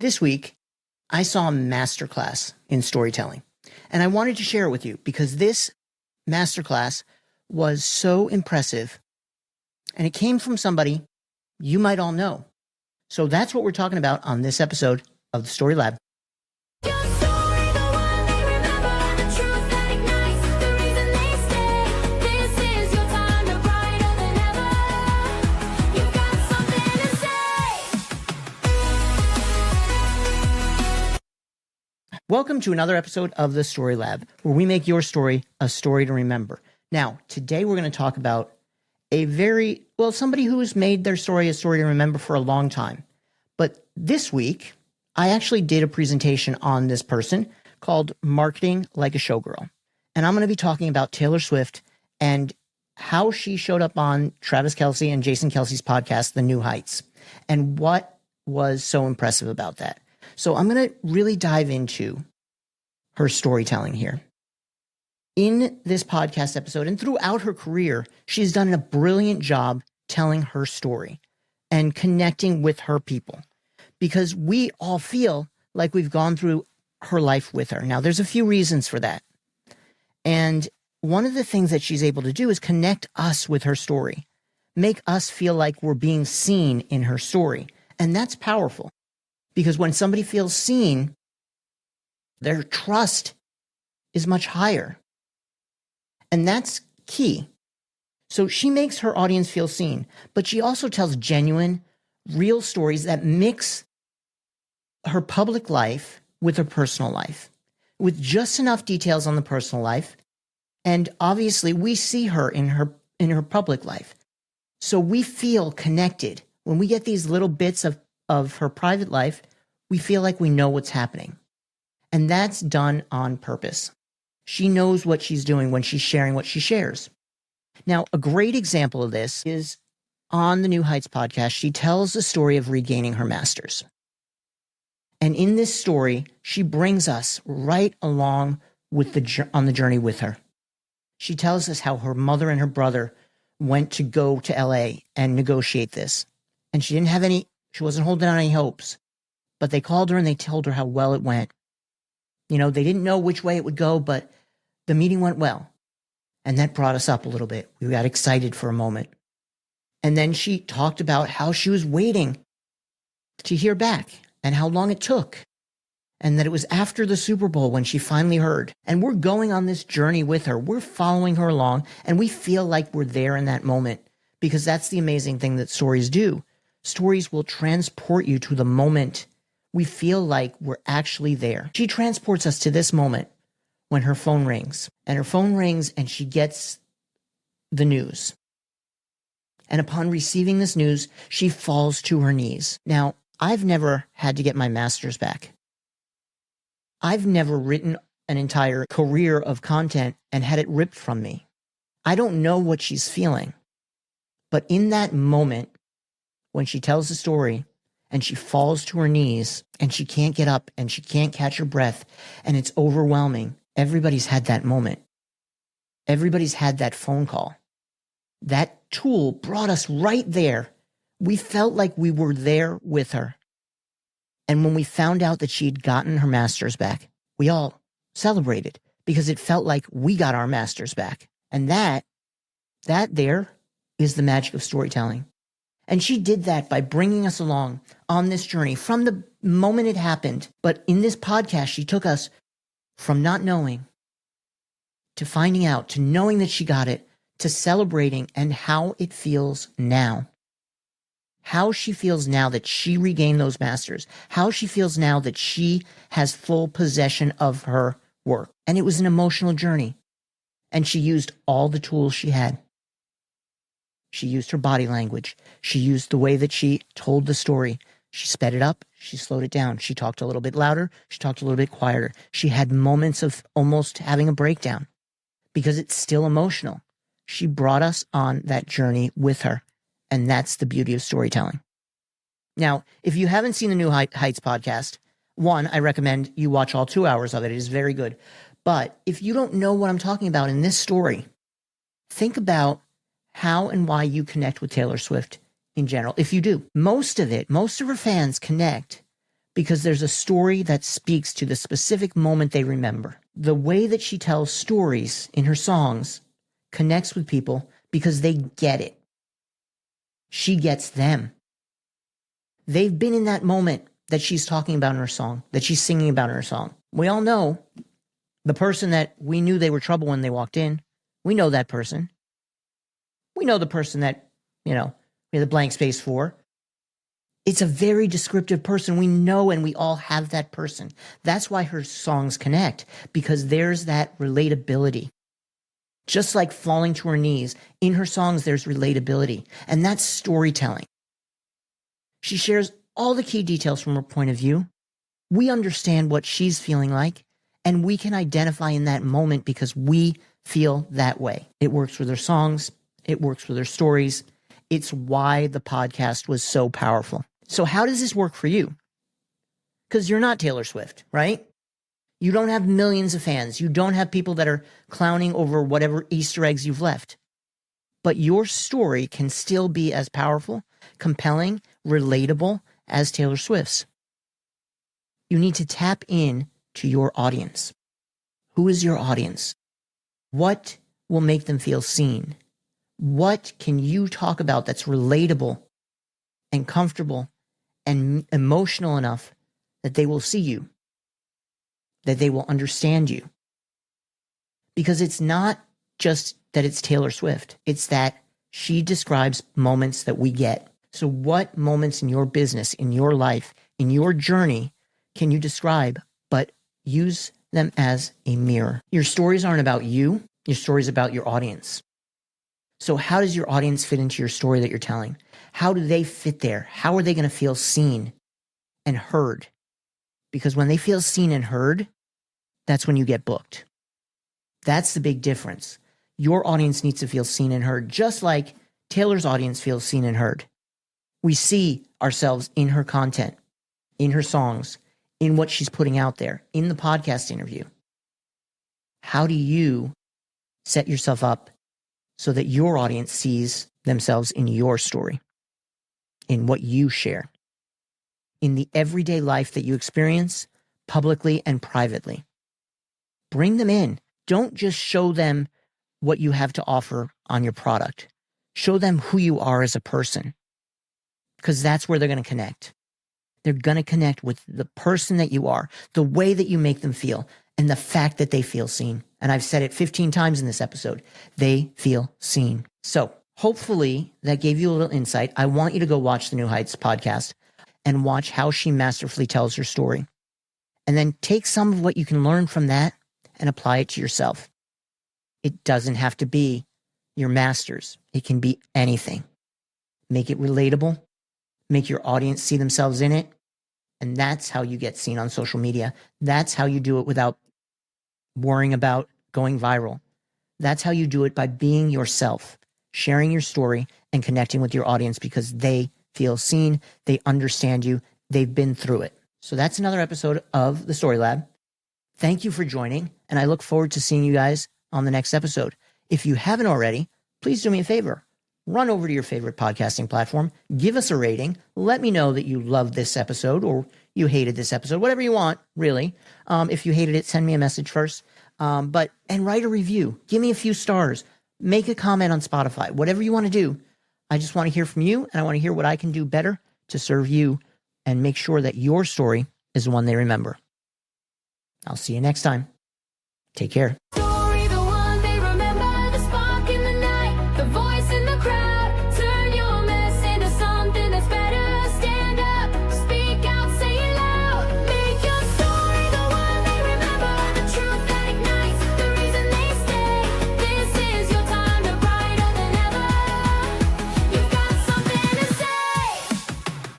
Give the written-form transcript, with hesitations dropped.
This week, I saw a masterclass in storytelling, and I wanted to share it with you because this masterclass was so impressive, and it came from somebody you might all know. So that's what we're talking about on this episode of the Story Lab. Welcome to another episode of the Story Lab, where we make your story a story to remember. Now, today we're going to talk about somebody who has made their story a story to remember for a long time. But this week, I actually did a presentation on this person called Marketing Like a Showgirl. And I'm going to be talking about Taylor Swift and how she showed up on Travis Kelce and Jason Kelce's podcast, The New Heights, and what was so impressive about that. So I'm going to really dive into her storytelling here. In this podcast episode and throughout her career, she's done a brilliant job telling her story and connecting with her people because we all feel like we've gone through her life with her. Now, there's a few reasons for that. And one of the things that she's able to do is connect us with her story, make us feel like we're being seen in her story. And that's powerful. Because when somebody feels seen, their trust is much higher. And that's key. So she makes her audience feel seen, but she also tells genuine, real stories that mix her public life with her personal life, with just enough details on the personal life. And obviously, we see her in her public life. So we feel connected. When we get these little bits of her private life, we feel like we know what's happening. And that's done on purpose. She knows what she's doing when she's sharing what she shares. Now, a great example of this is on the New Heights podcast. She tells the story of regaining her master's. And in this story, she brings us right along on the journey with her. She tells us how her mother and her brother went to go to LA and negotiate this. And she wasn't holding on any hopes. But they called her and they told her how well it went. You know, they didn't know which way it would go, but the meeting went well. And that brought us up a little bit. We got excited for a moment. And then she talked about how she was waiting to hear back and how long it took. And that it was after the Super Bowl when she finally heard. And we're going on this journey with her. We're following her along and we feel like we're there in that moment because that's the amazing thing that stories do. Stories will transport you to the moment. We feel like we're actually there. She transports us to this moment when her phone rings. And her phone rings and she gets the news. And upon receiving this news, she falls to her knees. Now, I've never had to get my master's back. I've never written an entire career of content and had it ripped from me. I don't know what she's feeling. But in that moment, when she tells the story, and she falls to her knees and she can't get up and she can't catch her breath and it's overwhelming. Everybody's had that moment. Everybody's had that phone call. That tool brought us right there. We felt like we were there with her. And when we found out that she'd gotten her master's back, we all celebrated because it felt like we got our master's back. And that there is the magic of storytelling. And she did that by bringing us along on this journey from the moment it happened. But in this podcast, she took us from not knowing to finding out, to knowing that she got it, to celebrating and how it feels now. How she feels now that she regained those masters. How she feels now that she has full possession of her work. And it was an emotional journey. And she used all the tools she had. She used her body language. She used the way that she told the story. She sped it up. She slowed it down. She talked a little bit louder. She talked a little bit quieter. She had moments of almost having a breakdown because it's still emotional. She brought us on that journey with her. And that's the beauty of storytelling. Now, if you haven't seen the New Heights podcast, one, I recommend you watch all 2 hours of it. It is very good. But if you don't know what I'm talking about in this story, think about how and why you connect with Taylor Swift in general. If you do, most of her fans connect because there's a story that speaks to the specific moment they remember. The way that she tells stories in her songs connects with people because they get it. She gets them. They've been in that moment that she's talking about in her song, that she's singing about in her song. We all know the person that we knew they were trouble when they walked in. We know that person. We know the person that, we have the blank space for. It's a very descriptive person. We know, and we all have that person. That's why her songs connect, because there's that relatability. Just like falling to her knees, in her songs, there's relatability, and that's storytelling. She shares all the key details from her point of view. We understand what she's feeling like, and we can identify in that moment because we feel that way. It works with her songs. It works with her stories. It's why the podcast was so powerful. So how does this work for you? Because you're not Taylor Swift, right? You don't have millions of fans. You don't have people that are clowning over whatever Easter eggs you've left. But your story can still be as powerful, compelling, relatable as Taylor Swift's. You need to tap in to your audience. Who is your audience? What will make them feel seen? What can you talk about that's relatable and comfortable and emotional enough that they will see you, that they will understand you? Because it's not just that it's Taylor Swift. It's that she describes moments that we get. So what moments in your business, in your life, in your journey can you describe, but use them as a mirror? Your stories aren't about you. Your stories about your audience. So how does your audience fit into your story that you're telling? How do they fit there? How are they going to feel seen and heard? Because when they feel seen and heard, that's when you get booked. That's the big difference. Your audience needs to feel seen and heard, just like Taylor's audience feels seen and heard. We see ourselves in her content, in her songs, in what she's putting out there, in the podcast interview. How do you set yourself up so that your audience sees themselves in your story, in what you share, in the everyday life that you experience, publicly and privately? Bring them in. Don't just show them what you have to offer on your product. Show them who you are as a person, because that's where they're going to connect. They're going to connect with the person that you are, the way that you make them feel, and the fact that they feel seen. And I've said it 15 times in this episode. They feel seen. So hopefully that gave you a little insight. I want you to go watch the New Heights podcast and watch how she masterfully tells her story. And then take some of what you can learn from that and apply it to yourself. It doesn't have to be your master's. It can be anything. Make it relatable. Make your audience see themselves in it. And that's how you get seen on social media. That's how you do it without worrying about going viral. That's how you do it, by being yourself, sharing your story and connecting with your audience because they feel seen, they understand you, they've been through it. So that's another episode of the Story Lab. Thank you for joining, and I look forward to seeing you guys on the next episode. If you haven't already, please do me a favor. Run over to your favorite podcasting platform, give us a rating, let me know that you loved this episode or you hated this episode, whatever you want, really. If you hated it, send me a message first. And write a review. Give me a few stars. Make a comment on Spotify. Whatever you want to do. I just want to hear from you, and I want to hear what I can do better to serve you and make sure that your story is the one they remember. I'll see you next time. Take care.